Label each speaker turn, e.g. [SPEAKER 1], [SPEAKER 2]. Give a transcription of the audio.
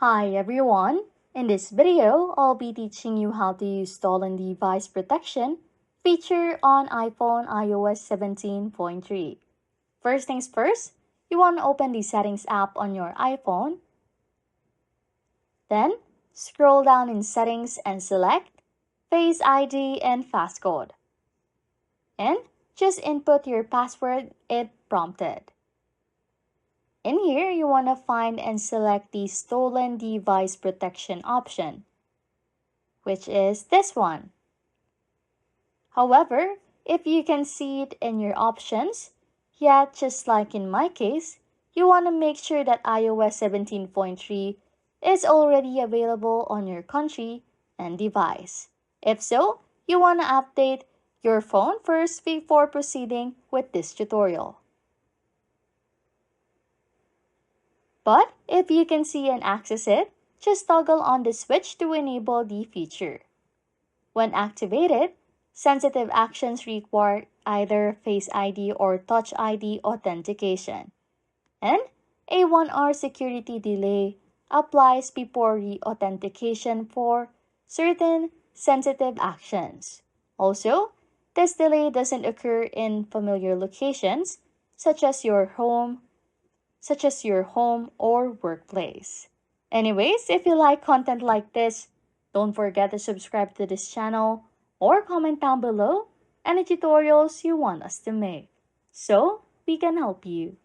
[SPEAKER 1] Hi everyone! In this video, I'll be teaching you how to use stolen device protection feature on iPhone iOS 17.3. First things first, you want to open the Settings app on your iPhone. Then, scroll down in Settings and select Face ID and Passcode. And just input your password if prompted. In here, you want to find and select the Stolen Device Protection option, which is this one. However, if you can see it in your options, yet just like in my case, you want to make sure that iOS 17.3 is already available on your country and device. If so, you want to update your phone first before proceeding with this tutorial. But if you can see and access it, just toggle on the switch to enable the feature. When activated, sensitive actions require either Face ID or Touch ID authentication. And a 1-hour security delay applies before re-authentication for certain sensitive actions. Also, this delay doesn't occur in familiar locations such as your home or workplace. Anyways, if you like content like this, don't forget to subscribe to this channel or comment down below any tutorials you want us to make, so we can help you.